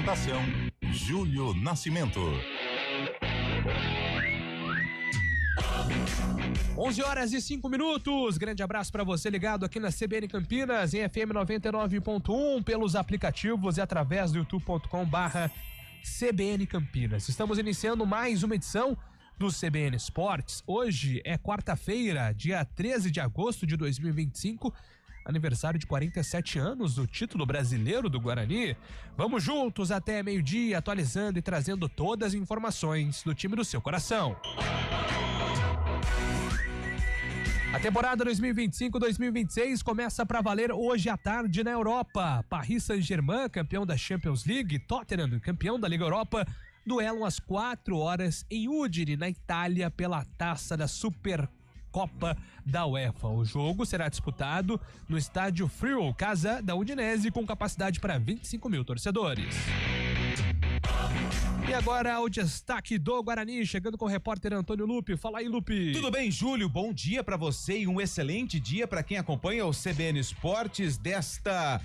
Apresentação: Júlio Nascimento. 11h05. Grande abraço para você ligado aqui na CBN Campinas, em FM 99.1, pelos aplicativos e através do youtube.com/CBN Campinas. Estamos iniciando mais uma edição do CBN Esportes. Hoje é quarta-feira, dia 13 de agosto de 2025, aniversário de 47 anos do título brasileiro do Guarani. Vamos juntos até meio-dia, atualizando e trazendo todas as informações do time do seu coração. A temporada 2025-2026 começa para valer hoje à tarde na Europa. Paris Saint-Germain, campeão da Champions League, Tottenham, campeão da Liga Europa, duelam às 4h em Udine, na Itália, pela taça da Supercopa da UEFA. O jogo será disputado no estádio Friul, casa da Udinese, com capacidade para 25 mil torcedores. E agora o destaque do Guarani, chegando com o repórter Antônio Lupe. Fala aí, Lupe. Tudo bem, Júlio? Bom dia pra você e um excelente dia pra quem acompanha o CBN Esportes desta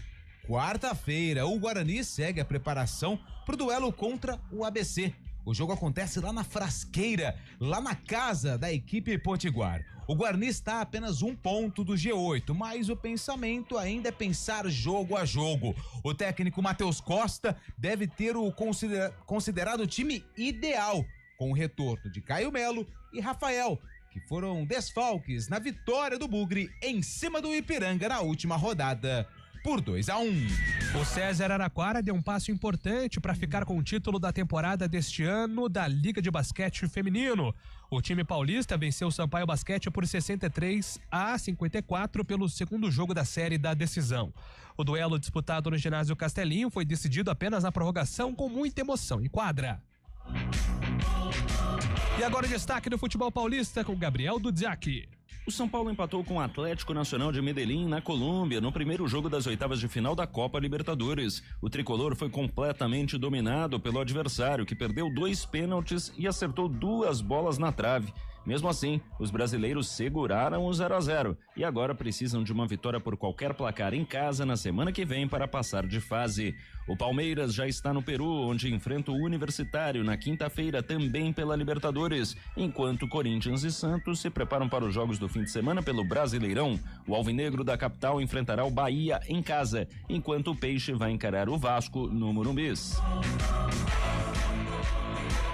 quarta-feira. O Guarani segue a preparação pro duelo contra o ABC. O jogo acontece lá na Frasqueira, lá na casa da equipe potiguar. O Guarani está a apenas um ponto do G8, mas o pensamento ainda é pensar jogo a jogo. O técnico Matheus Costa deve ter o considerado time ideal, com o retorno de Caio Melo e Rafael, que foram desfalques na vitória do Bugre em cima do Ipiranga na última rodada, por 2-1. O César Araquara deu um passo importante para ficar com o título da temporada deste ano da Liga de Basquete Feminino. O time paulista venceu o Sampaio Basquete por 63-54 pelo segundo jogo da série da decisão. O duelo disputado no ginásio Castelinho foi decidido apenas na prorrogação, com muita emoção em quadra. E agora o destaque do futebol paulista com Gabriel Dudziak. O São Paulo empatou com o Atlético Nacional de Medellín, na Colômbia, no primeiro jogo das oitavas de final da Copa Libertadores. O tricolor foi completamente dominado pelo adversário, que perdeu 2 pênaltis e acertou 2 bolas na trave. Mesmo assim, os brasileiros seguraram o 0-0 e agora precisam de uma vitória por qualquer placar em casa na semana que vem para passar de fase. O Palmeiras já está no Peru, onde enfrenta o Universitário na quinta-feira, também pela Libertadores, enquanto Corinthians e Santos se preparam para os jogos do fim de semana pelo Brasileirão. O Alvinegro da capital enfrentará o Bahia em casa, enquanto o Peixe vai encarar o Vasco no Morumbis.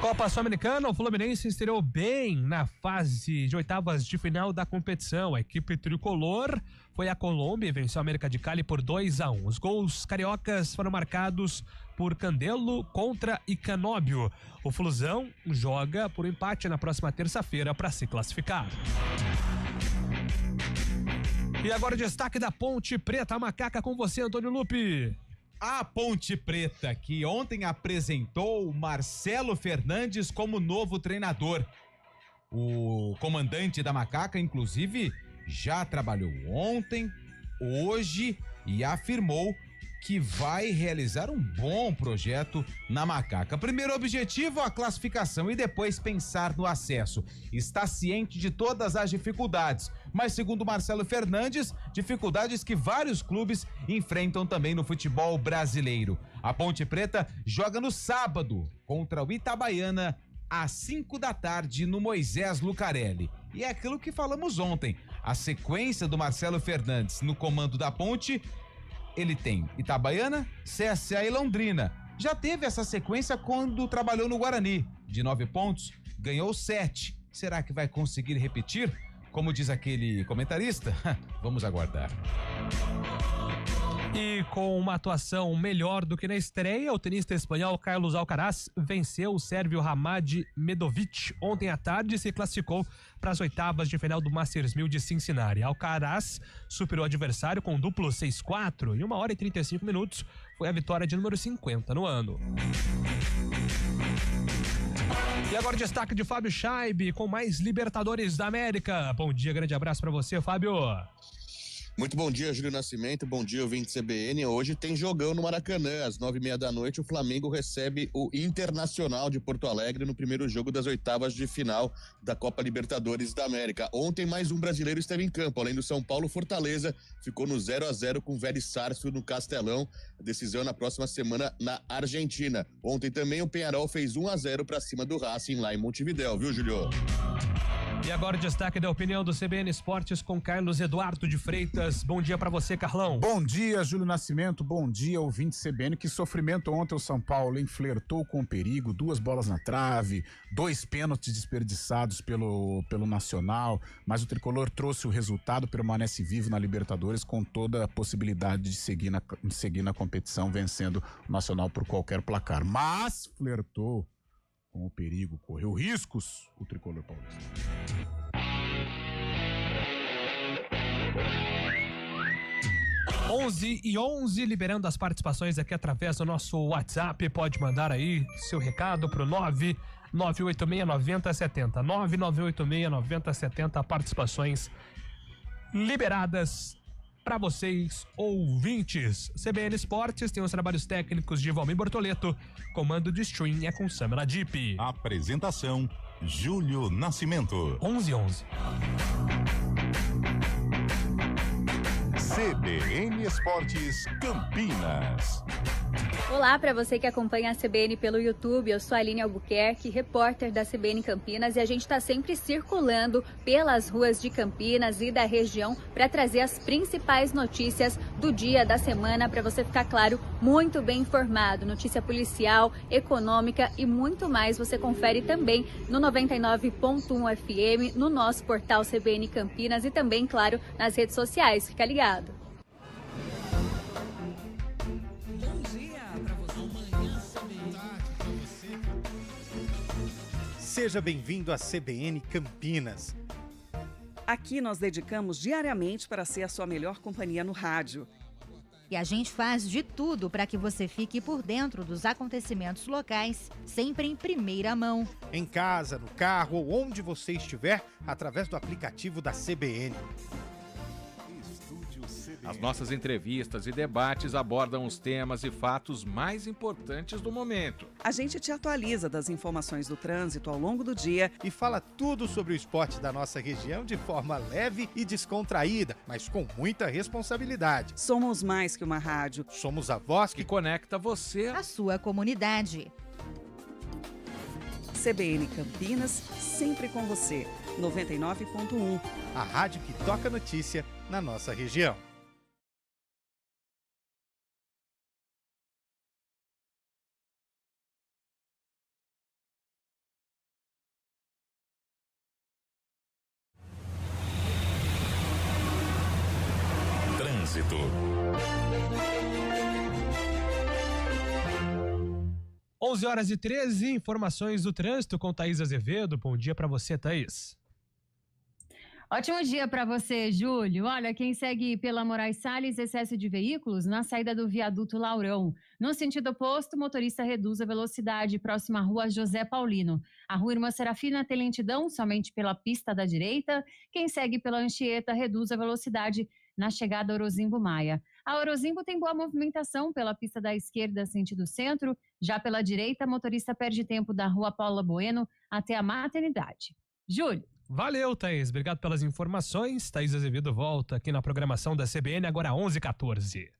Copa Sul-Americana, o Fluminense estreou bem na fase de oitavas de final da competição. A equipe tricolor foi à Colômbia e venceu a América de Cali por 2-1. Os gols cariocas foram marcados por Candelo contra Icanóbio. O Flusão joga por empate na próxima terça-feira para se classificar. E agora o destaque da Ponte Preta, a Macaca, com você, Antônio Lupe. A Ponte Preta, que ontem apresentou Marcelo Fernandes como novo treinador. O comandante da Macaca, inclusive, já trabalhou ontem, hoje e afirmou que vai realizar um bom projeto na Macaca. Primeiro objetivo, a classificação, e depois pensar no acesso. Está ciente de todas as dificuldades, mas segundo Marcelo Fernandes, dificuldades que vários clubes enfrentam também no futebol brasileiro. A Ponte Preta joga no sábado contra o Itabaiana às 5 da tarde no Moisés Lucarelli. E é aquilo que falamos ontem, a sequência do Marcelo Fernandes no comando da Ponte. Ele tem Itabaiana, CSA e Londrina. Já teve essa sequência quando trabalhou no Guarani. De 9 pontos, ganhou 7. Será que vai conseguir repetir? Como diz aquele comentarista, vamos aguardar. E com uma atuação melhor do que na estreia, o tenista espanhol Carlos Alcaraz venceu o sérvio Hamad Medovic ontem à tarde e se classificou para as oitavas de final do Masters 1000 de Cincinnati. Alcaraz superou o adversário com duplo 6-4 e 1h e 35 minutos. Foi a vitória de número 50 no ano. E agora o destaque de Fábio Scheibe com mais Libertadores da América. Bom dia, grande abraço para você, Fábio. Muito bom dia, Júlio Nascimento, bom dia, ouvinte CBN. Hoje tem jogão no Maracanã, às 9h30 da noite, o Flamengo recebe o Internacional de Porto Alegre no primeiro jogo das oitavas de final da Copa Libertadores da América. Ontem mais um brasileiro esteve em campo, além do São Paulo, Fortaleza ficou no 0-0 com o Vélez Sarsfield no Castelão, a decisão na próxima semana na Argentina. Ontem também o Peñarol fez 1-0 para cima do Racing lá em Montevidéu, viu, Júlio? E agora o destaque da opinião do CBN Esportes com Carlos Eduardo de Freitas. Bom dia pra você, Carlão. Bom dia, Júlio Nascimento. Bom dia, ouvinte CBN. Que sofrimento ontem o São Paulo, hein? Flertou com o perigo, 2 bolas na trave, 2 pênaltis desperdiçados pelo Nacional, mas o Tricolor trouxe o resultado, permanece vivo na Libertadores com toda a possibilidade de seguir na competição, vencendo o Nacional por qualquer placar. Mas flertou com o perigo, correu riscos o Tricolor paulista. Onze e 11, liberando as participações aqui através do nosso WhatsApp. Pode mandar aí seu recado pro 998699070. 998699070, participações liberadas para vocês, ouvintes. CBN Esportes tem os trabalhos técnicos de Valmir Bortoleto. Comando de stream é com Samela Deep. Apresentação: Júlio Nascimento. 11 e 11. CBN Esportes Campinas. Olá para você que acompanha a CBN pelo YouTube, eu sou a Aline Albuquerque, repórter da CBN Campinas, e a gente está sempre circulando pelas ruas de Campinas e da região para trazer as principais notícias do dia, da semana, para você ficar, claro, muito bem informado. Notícia policial, econômica e muito mais você confere também no 99.1 FM, no nosso portal CBN Campinas e também, claro, nas redes sociais. Fica ligado. Seja bem-vindo à CBN Campinas. Aqui nós dedicamos diariamente para ser a sua melhor companhia no rádio. E a gente faz de tudo para que você fique por dentro dos acontecimentos locais, sempre em primeira mão. Em casa, no carro ou onde você estiver, através do aplicativo da CBN. As nossas entrevistas e debates abordam os temas e fatos mais importantes do momento. A gente te atualiza das informações do trânsito ao longo do dia e fala tudo sobre o esporte da nossa região de forma leve e descontraída, mas com muita responsabilidade. Somos mais que uma rádio. Somos a voz que conecta você à sua comunidade. CBN Campinas, sempre com você. 99.1. A rádio que toca notícia na nossa região. Trânsito. Onze horas e 13, informações do trânsito com Thaís Azevedo. Bom dia para você, Thaís. Ótimo dia para você, Júlio. Olha, quem segue pela Moraes Salles, excesso de veículos na saída do viaduto Laurão. No sentido oposto, o motorista reduz a velocidade próxima à rua José Paulino. A rua Irmã Serafina tem lentidão somente pela pista da direita. Quem segue pela Anchieta reduz a velocidade na chegada a Orozimbo Maia. A Orozimbo tem boa movimentação pela pista da esquerda, sentido centro. Já pela direita, motorista perde tempo da rua Paula Bueno até a maternidade. Júlio. Valeu, Thaís. Obrigado pelas informações. Thaís Azevedo volta aqui na programação da CBN, agora 11h14.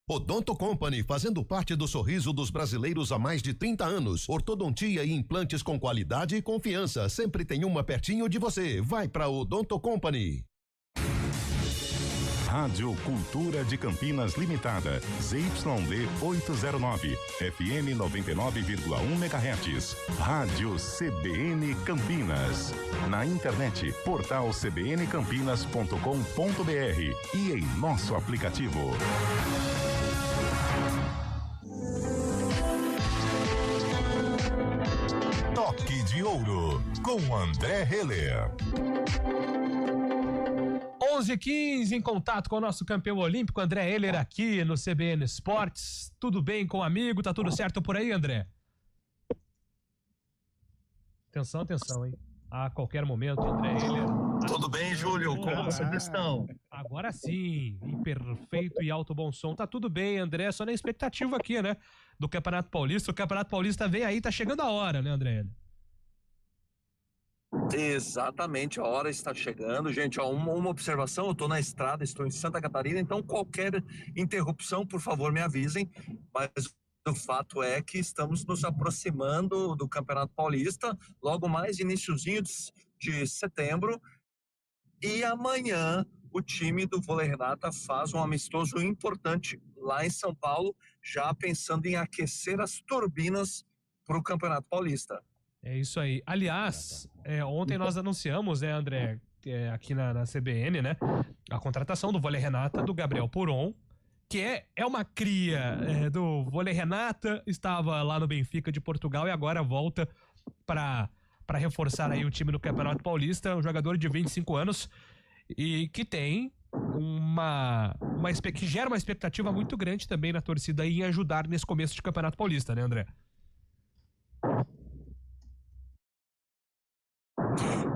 Odonto Company, fazendo parte do sorriso dos brasileiros há mais de 30 anos. Ortodontia e implantes com qualidade e confiança. Sempre tem uma pertinho de você. Vai pra Odonto Company. Rádio Cultura de Campinas Limitada, ZYD 809, FM 99,1 MHz. Rádio CBN Campinas. Na internet, portal cbncampinas.com.br e em nosso aplicativo. Toque de Ouro, com André Heller. 11h15, em contato com o nosso campeão olímpico, André Heller, aqui no CBN Esportes. Tudo bem com o amigo? Tá tudo certo por aí, André? Atenção, hein? A qualquer momento, André Heller. Tudo bem, Júlio? Como vocês estão? A Agora sim, em perfeito e alto bom som. Tá tudo bem, André, só na expectativa aqui, né? Do Campeonato Paulista. O Campeonato Paulista vem aí, tá chegando a hora, né, André? Exatamente, a hora está chegando. Gente, ó, uma observação, eu estou na estrada, estou em Santa Catarina, então qualquer interrupção, por favor, me avisem. Mas o fato é que estamos nos aproximando do Campeonato Paulista, logo mais iniciozinho de setembro. E amanhã o time do Vôlei Renata faz um amistoso importante lá em São Paulo, já pensando em aquecer as turbinas para o Campeonato Paulista. É isso aí. Aliás, ontem nós anunciamos, né, André, aqui na CBN, né, a contratação do Vôlei Renata, do Gabriel Puron, que é uma cria do Vôlei Renata, estava lá no Benfica de Portugal e agora volta para reforçar aí o time do Campeonato Paulista, um jogador de 25 anos e que tem que gera uma expectativa muito grande também na torcida em ajudar nesse começo de Campeonato Paulista, né, André?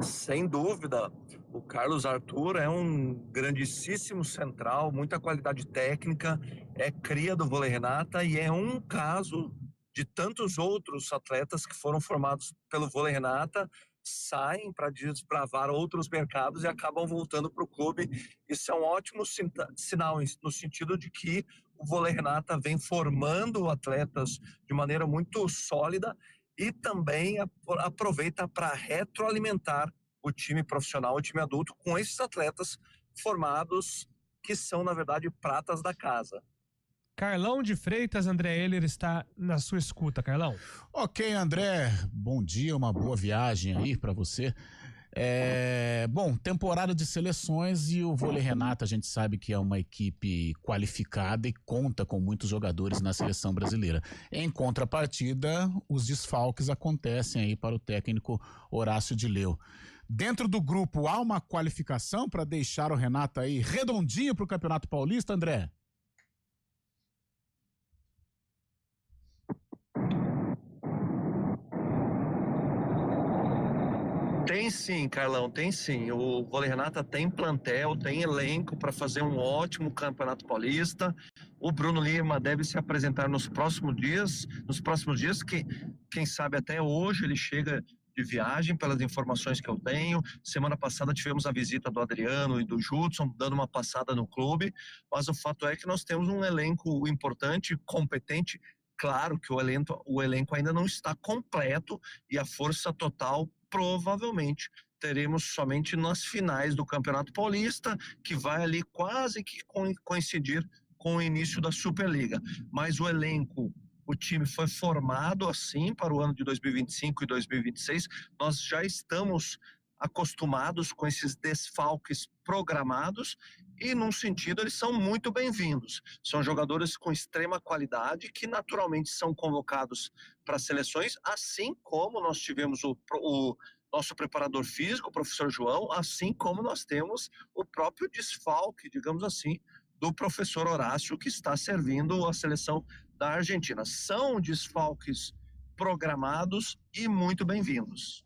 Sem dúvida, o Carlos Arthur é um grandíssimo central, muita qualidade técnica, é cria do Vôlei Renata e é um caso de tantos outros atletas que foram formados pelo Vôlei Renata, saem para desbravar outros mercados e acabam voltando para o clube. Isso é um ótimo sinal no sentido de que o Vôlei Renata vem formando atletas de maneira muito sólida e também aproveita para retroalimentar o time profissional, o time adulto, com esses atletas formados que são, na verdade, pratas da casa. Carlão de Freitas, André Heller está na sua escuta, Carlão. Ok, André, bom dia, uma boa viagem aí para você. Bom, temporada de seleções e o Vôlei Renata a gente sabe que é uma equipe qualificada e conta com muitos jogadores na seleção brasileira. Em contrapartida, os desfalques acontecem aí para o técnico Horácio de Leu. Dentro do grupo há uma qualificação para deixar o Renata aí redondinho para o Campeonato Paulista, André? Tem sim, Carlão, tem sim. O Vôlei Renata tem plantel, tem elenco para fazer um ótimo Campeonato Paulista. O Bruno Lima deve se apresentar nos próximos dias, que quem sabe até hoje ele chega de viagem, pelas informações que eu tenho. Semana passada tivemos a visita do Adriano e do Judson, dando uma passada no clube, mas o fato é que nós temos um elenco importante, competente. Claro que o elenco ainda não está completo e a força total provavelmente teremos somente nas finais do Campeonato Paulista, que vai ali quase que coincidir com o início da Superliga. Mas o elenco, o time foi formado assim para o ano de 2025 e 2026. Nós já estamos acostumados com esses desfalques programados e, num sentido, eles são muito bem-vindos. São jogadores com extrema qualidade que naturalmente são convocados para seleções, assim como nós tivemos o nosso preparador físico, o professor João, assim como nós temos o próprio desfalque, digamos assim, do professor Horácio, que está servindo a seleção da Argentina. São desfalques programados e muito bem-vindos.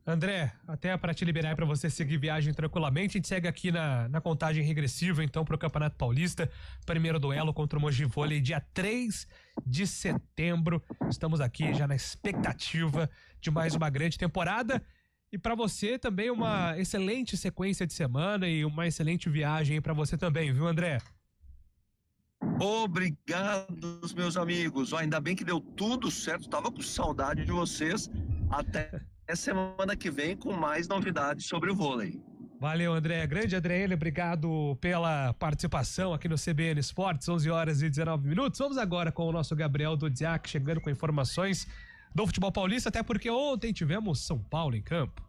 André, até para te liberar para você seguir viagem tranquilamente, a gente segue aqui na contagem regressiva então para o Campeonato Paulista, primeiro duelo contra o Mogi Vôlei, dia 3 de setembro. Estamos aqui já na expectativa de mais uma grande temporada e para você também uma excelente sequência de semana e uma excelente viagem para você também, viu, André? Obrigado, meus amigos. Ainda bem que deu tudo certo, tava com saudade de vocês. Até semana que vem com mais novidades sobre o vôlei. Valeu, André. Grande André Heller, obrigado pela participação aqui no CBN Esportes, 11 horas e 19 minutos. Vamos agora com o nosso Gabriel Dudziak chegando com informações do futebol paulista, até porque ontem tivemos São Paulo em campo.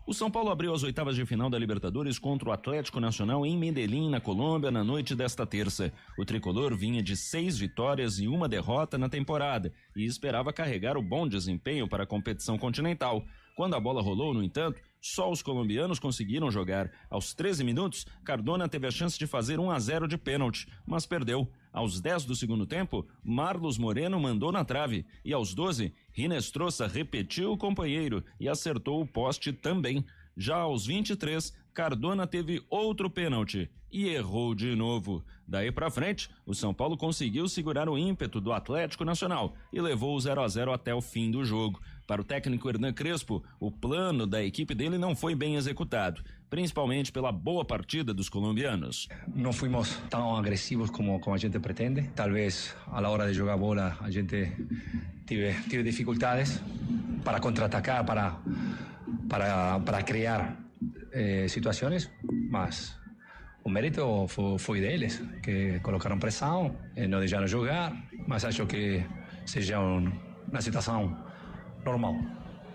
O São Paulo abriu as oitavas de final da Libertadores contra o Atlético Nacional em Medellín, na Colômbia, na noite desta terça. O tricolor vinha de 6 vitórias e 1 derrota na temporada e esperava carregar o bom desempenho para a competição continental. Quando a bola rolou, no entanto, só os colombianos conseguiram jogar. Aos 13 minutos, Cardona teve a chance de fazer 1-0 de pênalti, mas perdeu. Aos 10 do segundo tempo, Marlos Moreno mandou na trave e aos 12, Rinestrosa repetiu o companheiro e acertou o poste também. Já aos 23, Cardona teve outro pênalti e errou de novo. Daí pra frente, o São Paulo conseguiu segurar o ímpeto do Atlético Nacional e levou o 0-0 até o fim do jogo. Para o técnico Hernan Crespo, o plano da equipe dele não foi bem executado, principalmente pela boa partida dos colombianos. Não fomos tão agressivos como a gente pretende. Talvez, a hora de jogar bola, a gente tive dificuldades para contra-atacar, para criar situações, mas o mérito foi deles, que colocaram pressão, não deixaram jogar, mas acho que seja uma situação normal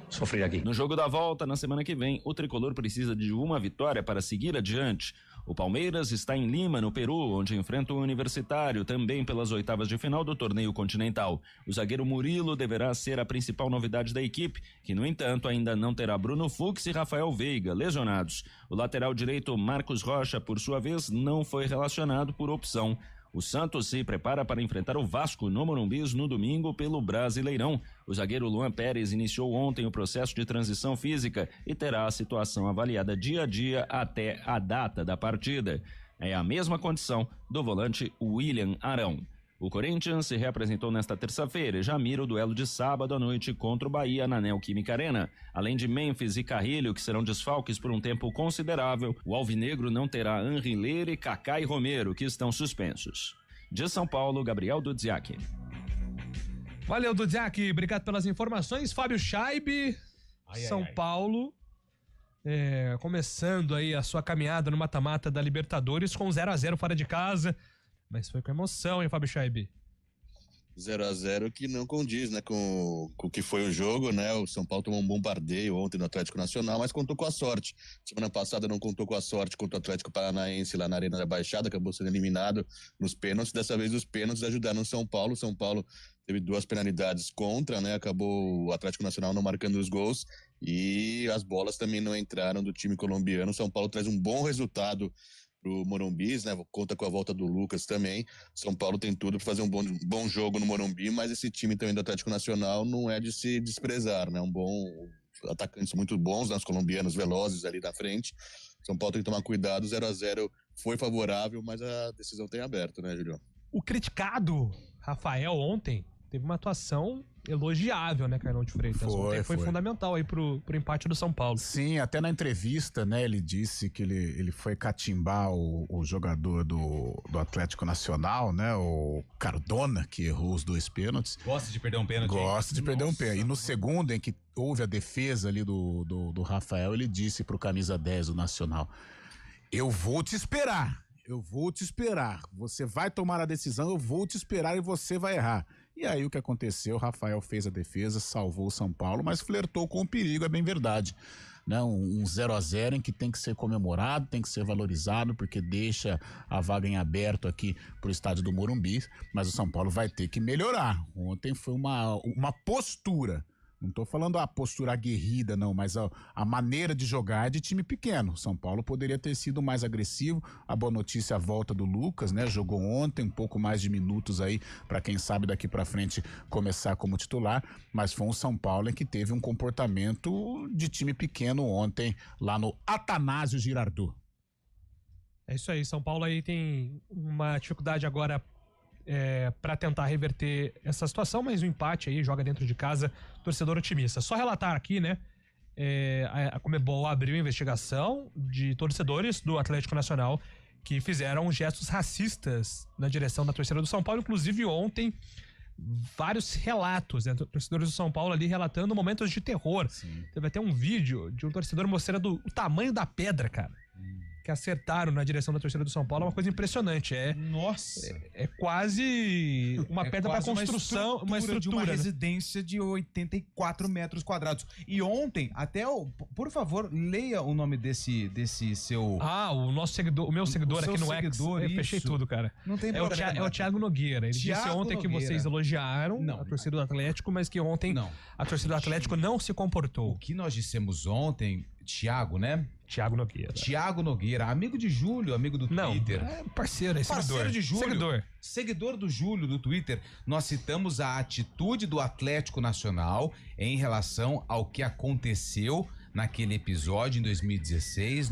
sofrer aqui. No jogo da volta, na semana que vem, o tricolor precisa de uma vitória para seguir adiante. O Palmeiras está em Lima, no Peru, onde enfrenta o Universitário, também pelas oitavas de final do torneio continental. O zagueiro Murilo deverá ser a principal novidade da equipe, que, no entanto, ainda não terá Bruno Fux e Rafael Veiga, lesionados. O lateral direito Marcos Rocha, por sua vez, não foi relacionado por opção. O Santos se prepara para enfrentar o Vasco no Morumbi no domingo pelo Brasileirão. O zagueiro Luan Pérez iniciou ontem o processo de transição física e terá a situação avaliada dia a dia até a data da partida. É a mesma condição do volante William Arão. O Corinthians se reapresentou nesta terça-feira e já mira o duelo de sábado à noite contra o Bahia na Neoquímica Arena. Além de Memphis e Carrilho, que serão desfalques por um tempo considerável, o alvinegro não terá Henry Leire, Kaká e Romero, que estão suspensos. De São Paulo, Gabriel Dudziak. Valeu, Dudziak, obrigado pelas informações. Fábio Scheibe, São Paulo, começando aí a sua caminhada no mata-mata da Libertadores com 0-0 fora de casa. Mas foi com emoção, hein, Fábio Scheibe? 0-0 que não condiz, né, com o que foi o jogo, né? O São Paulo tomou um bombardeio ontem no Atlético Nacional, mas contou com a sorte. Semana passada não contou com a sorte contra o Atlético Paranaense lá na Arena da Baixada, acabou sendo eliminado nos pênaltis. Dessa vez os pênaltis ajudaram o São Paulo. O São Paulo teve 2 penalidades contra, né? Acabou o Atlético Nacional não marcando os gols e as bolas também não entraram do time colombiano. O São Paulo traz um bom resultado pro Morumbi, né? Conta com a volta do Lucas também. São Paulo tem tudo para fazer um bom jogo no Morumbi, mas esse time também do Atlético Nacional não é de se desprezar, né? Atacantes muito bons, né? Os colombianos velozes ali na frente. São Paulo tem que tomar cuidado. 0-0 foi favorável, mas a decisão tem aberto, né, Julião? O criticado Rafael ontem teve uma atuação elogiável, né, Carlão de Freitas? Foi fundamental aí pro empate do São Paulo. Sim, até na entrevista, né, ele disse que ele foi catimbar o jogador do Atlético Nacional, né, o Cardona, que errou os 2 pênaltis. Gosta de perder um pênalti? Gosta de perder um pênalti. E no segundo, em que houve a defesa ali do Rafael, ele disse pro camisa 10 do Nacional: eu vou te esperar. Você vai tomar a decisão, eu vou te esperar e você vai errar. E aí o que aconteceu? O Rafael fez a defesa, salvou o São Paulo, mas flertou com o perigo, é bem verdade. Né? Um 0-0 em que tem que ser comemorado, tem que ser valorizado, porque deixa a vaga em aberto aqui pro estádio do Morumbi, mas o São Paulo vai ter que melhorar. Ontem foi uma postura. Não tô falando a postura aguerrida, não, mas a maneira de jogar de time pequeno. São Paulo poderia ter sido mais agressivo. A boa notícia é a volta do Lucas, né? Jogou ontem, um pouco mais de minutos aí, para quem sabe daqui para frente começar como titular. Mas foi um São Paulo em que teve um comportamento de time pequeno ontem, lá no Atanásio Girardot. É isso aí, São Paulo aí tem uma dificuldade agora para tentar reverter essa situação, mas o empate aí, joga dentro de casa, torcedor otimista. Só relatar aqui, né, a Conmebol abriu investigação de torcedores do Atlético Nacional que fizeram gestos racistas na direção da torcida do São Paulo, inclusive ontem vários relatos, né, torcedores do São Paulo ali relatando momentos de terror. Sim. Teve até um vídeo de um torcedor mostrando o tamanho da pedra, cara, que acertaram na direção da torcida do São Paulo. É uma coisa impressionante. Nossa! É quase uma pedra para construção, uma estrutura de uma né? residência de 84 metros quadrados. E ontem, por favor, leia o nome desse seu... o nosso seguidor, o meu seguidor aqui no X. Eu fechei tudo, cara. Não tem problema. É o Thiago Nogueira. Ele disse ontem que vocês elogiaram a torcida do Atlético, mas que ontem a torcida do Atlético não se comportou. O que nós dissemos ontem, Thiago, né? Thiago Nogueira, amigo de Júlio, amigo do Twitter. Parceiro, parceiro de Júlio. Seguidor do Júlio do Twitter. Nós citamos a atitude do Atlético Nacional em relação ao que aconteceu naquele episódio em 2016,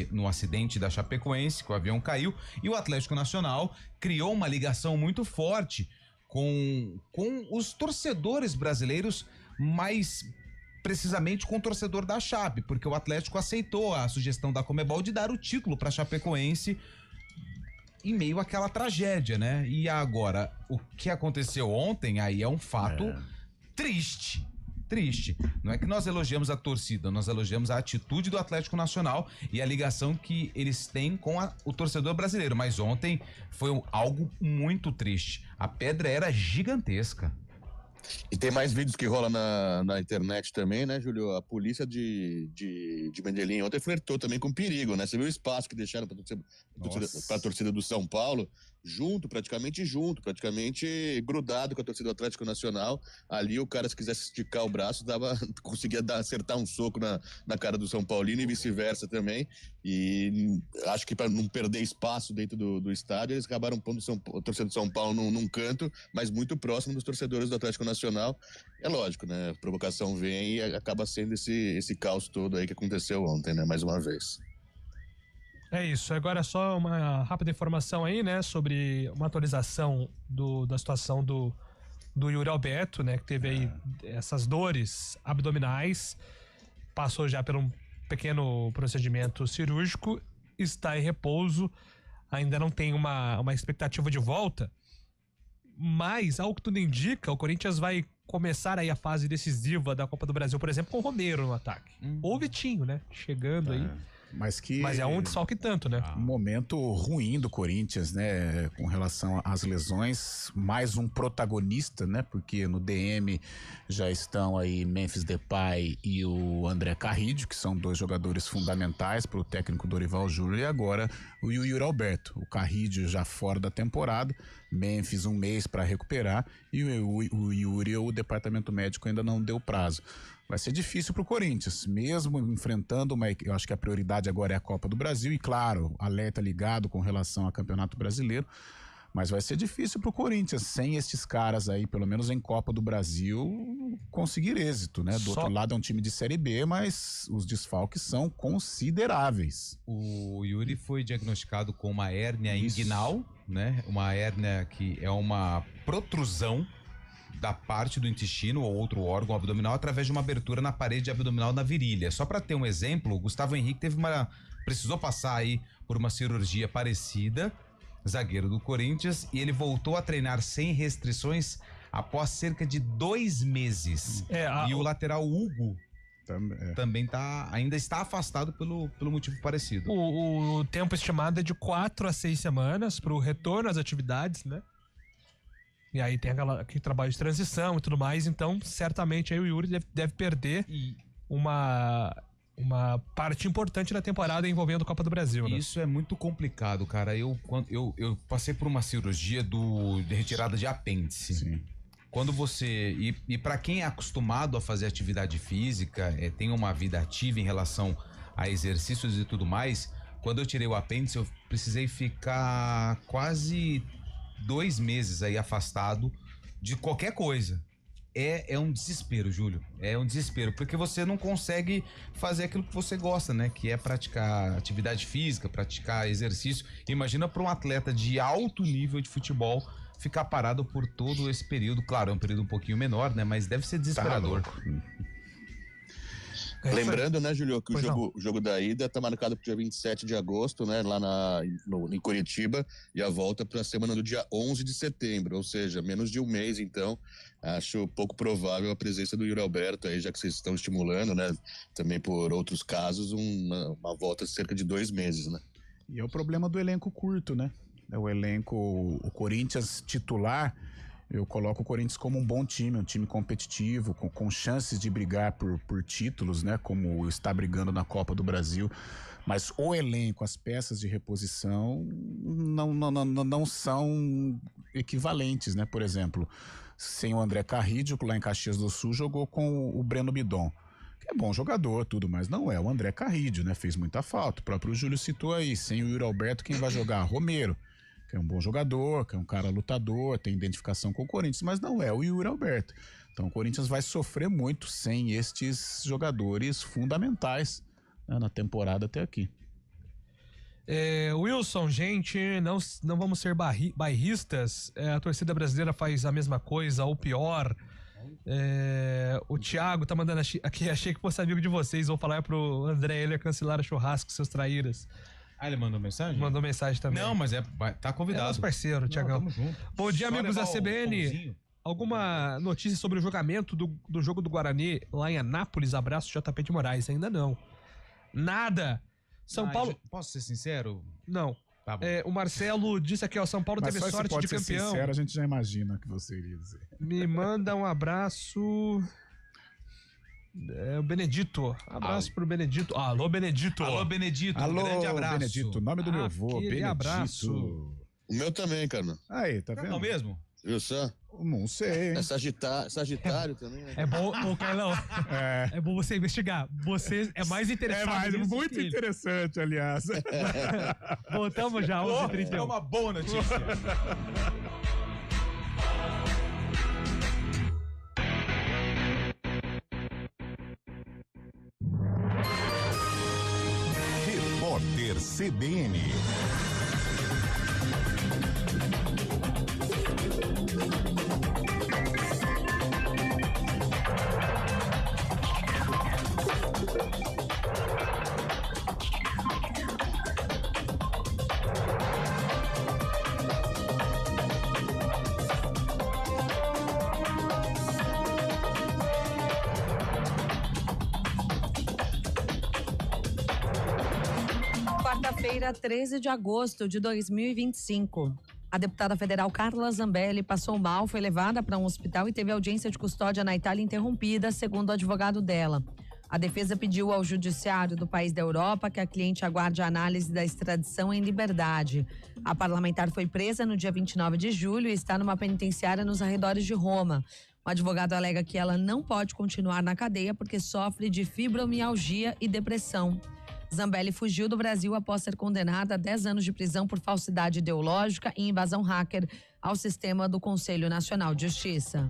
no acidente da Chapecoense, que o avião caiu, e o Atlético Nacional criou uma ligação muito forte com os torcedores brasileiros, mais precisamente com o torcedor da Chape, porque o Atlético aceitou a sugestão da Conmebol de dar o título para a Chapecoense em meio àquela tragédia, né? E agora, o que aconteceu ontem aí é um fato triste. Não é que nós elogiamos a torcida, nós elogiamos a atitude do Atlético Nacional e a ligação que eles têm com o torcedor brasileiro, mas ontem foi algo muito triste. A pedra era gigantesca. E tem mais vídeos que rolam na internet também, né, Júlio? A polícia de Medellín ontem flertou também com perigo, né? Você viu o espaço que deixaram para a torcida do São Paulo, praticamente grudado com a torcida do Atlético Nacional. Ali o cara, se quisesse esticar o braço, conseguia acertar um soco na cara do São Paulino e vice-versa também. E acho que para não perder espaço dentro do estádio, eles acabaram pondo a torcida do São Paulo num canto, mas muito próximo dos torcedores do Atlético Nacional. É lógico, né? A provocação vem e acaba sendo esse caos todo aí que aconteceu ontem, né? Mais uma vez. É isso, agora só uma rápida informação aí, né, sobre uma atualização da situação do Yuri Alberto, né, que teve aí essas dores abdominais, passou já por um pequeno procedimento cirúrgico, está em repouso, ainda não tem uma expectativa de volta, mas, ao que tudo indica, o Corinthians vai começar aí a fase decisiva da Copa do Brasil, por exemplo, com o Romero no ataque. Ou o Vitinho, né, chegando aí. Mas é um desfalque tanto, né? Um momento ruim do Corinthians, né? Com relação às lesões, mais um protagonista, né? Porque no DM já estão aí Memphis Depay e o André Carrillo, que são dois jogadores fundamentais para o técnico Dorival Júnior, e agora o Yuri Alberto. O Carrillo já fora da temporada, Memphis um mês para recuperar, e o Yuri, o departamento médico ainda não deu prazo. Vai ser difícil para o Corinthians, mesmo enfrentando eu acho que a prioridade agora é a Copa do Brasil e, claro, alerta ligado com relação ao Campeonato Brasileiro, mas vai ser difícil para o Corinthians, sem esses caras aí, pelo menos em Copa do Brasil, conseguir êxito, né? Do outro lado é um time de Série B, mas os desfalques são consideráveis. O Yuri foi diagnosticado com uma hérnia inguinal, né? Uma hérnia que é uma protrusão da parte do intestino ou outro órgão abdominal através de uma abertura na parede abdominal na virilha. Só para ter um exemplo, o Gustavo Henrique precisou passar aí por uma cirurgia parecida, zagueiro do Corinthians, e ele voltou a treinar sem restrições após cerca de 2 meses. E o lateral Hugo também ainda está afastado pelo motivo parecido. O tempo estimado é de 4 a 6 semanas para o retorno às atividades, né? E aí tem aquele trabalho de transição e tudo mais, então certamente aí o Yuri deve perder uma parte importante da temporada envolvendo a Copa do Brasil, né? Isso é muito complicado, cara. Eu passei por uma cirurgia de retirada de apêndice. Sim. Quando você... E para quem é acostumado a fazer atividade física, tem uma vida ativa em relação a exercícios e tudo mais, quando eu tirei o apêndice, eu precisei ficar quase 2 meses aí afastado de qualquer coisa. É um desespero, Júlio. É um desespero, porque você não consegue fazer aquilo que você gosta, né? Que é praticar atividade física, praticar exercício. Imagina para um atleta de alto nível de futebol ficar parado por todo esse período. Claro, é um período um pouquinho menor, né? Mas deve ser desesperador. Lembrando, né, Júlio, que o jogo da ida tá marcado pro dia 27 de agosto, né, lá em Curitiba, e a volta pra semana do dia 11 de setembro, ou seja, menos de um mês, então, acho pouco provável a presença do Yuri Alberto aí, já que vocês estão estimulando, né, também por outros casos, uma volta de cerca de 2 meses, né. E é o problema do elenco curto, né, o Corinthians titular. Eu coloco o Corinthians como um bom time, um time competitivo, com chances de brigar por títulos, né? Como está brigando na Copa do Brasil. Mas o elenco, as peças de reposição não são equivalentes, né? Por exemplo, sem o André Carrillo, lá em Caxias do Sul, jogou com o Breno Bidon, que é bom jogador, tudo, mas não é o André Carrillo, né? Fez muita falta. O próprio Júlio citou aí, sem o Yuri Alberto, quem vai jogar? Romero. que é um bom jogador, que é um cara lutador, tem identificação com o Corinthians, mas não é o Yuri Alberto. Então o Corinthians vai sofrer muito sem estes jogadores fundamentais, né, na temporada até aqui. Wilson, gente, não vamos ser bairristas. A torcida brasileira faz a mesma coisa, ou pior. O Thiago tá mandando aqui, achei que fosse amigo de vocês. Vou falar pro André Heller cancelar o churrasco, seus traíras. Ele mandou mensagem? Mandou mensagem também. Não, mas tá convidado. É nosso parceiro, Thiagão. Tamo junto. Bom dia, Só amigos da levar o CBN. pãozinho. Alguma notícia sobre o julgamento do jogo do Guarani lá em Anápolis? Abraço, JP de Moraes. Ainda não. Nada. São Paulo... Posso ser sincero? Não. Tá bom. O Marcelo disse aqui, ó, São Paulo Mas teve só sorte de ser campeão. sincero, a gente já imagina o que você iria dizer. Me manda um abraço... o Benedito. Abraço pro Benedito. Alô, Benedito. Alô, Benedito. Alô, Grande abraço. Benedito. Nome do meu avô, Aquele Benedito. abraço. O meu também, cara. Aí, tá vendo? Não mesmo? Viu só? Não sei, hein? É Sagitário também, né? É bom, ô Carlão, é bom você investigar. Você é mais interessado nisso muito que ele. interessante, aliás. Voltamos já, 11h31. É uma boa notícia. Repórter CBN. Quarta-feira, 13 de agosto de 2025. A deputada federal Carla Zambelli passou mal, foi levada para um hospital e teve audiência de custódia na Itália interrompida, segundo o advogado dela. A defesa pediu ao judiciário do país da Europa que a cliente aguarde a análise da extradição em liberdade. A parlamentar foi presa no dia 29 de julho e está numa penitenciária nos arredores de Roma. O advogado alega que ela não pode continuar na cadeia porque sofre de fibromialgia e depressão. Zambelli fugiu do Brasil após ser condenada a 10 anos de prisão por falsidade ideológica e invasão hacker ao sistema do Conselho Nacional de Justiça.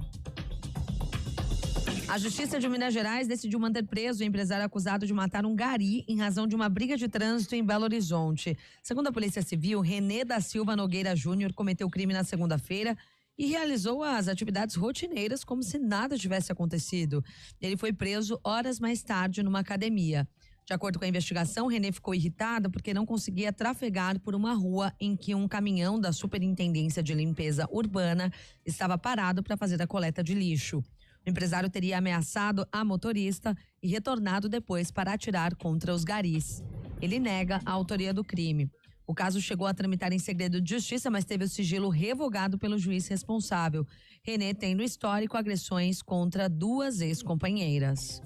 A Justiça de Minas Gerais decidiu manter preso o empresário acusado de matar um gari em razão de uma briga de trânsito em Belo Horizonte. Segundo a Polícia Civil, René da Silva Nogueira Júnior cometeu o crime na segunda-feira e realizou as atividades rotineiras como se nada tivesse acontecido. Ele foi preso horas mais tarde numa academia. De acordo com a investigação, René ficou irritado porque não conseguia trafegar por uma rua em que um caminhão da Superintendência de Limpeza Urbana estava parado para fazer a coleta de lixo. O empresário teria ameaçado a motorista e retornado depois para atirar contra os garis. Ele nega a autoria do crime. O caso chegou a tramitar em segredo de justiça, mas teve o sigilo revogado pelo juiz responsável. René tem no histórico agressões contra 2 ex-companheiras.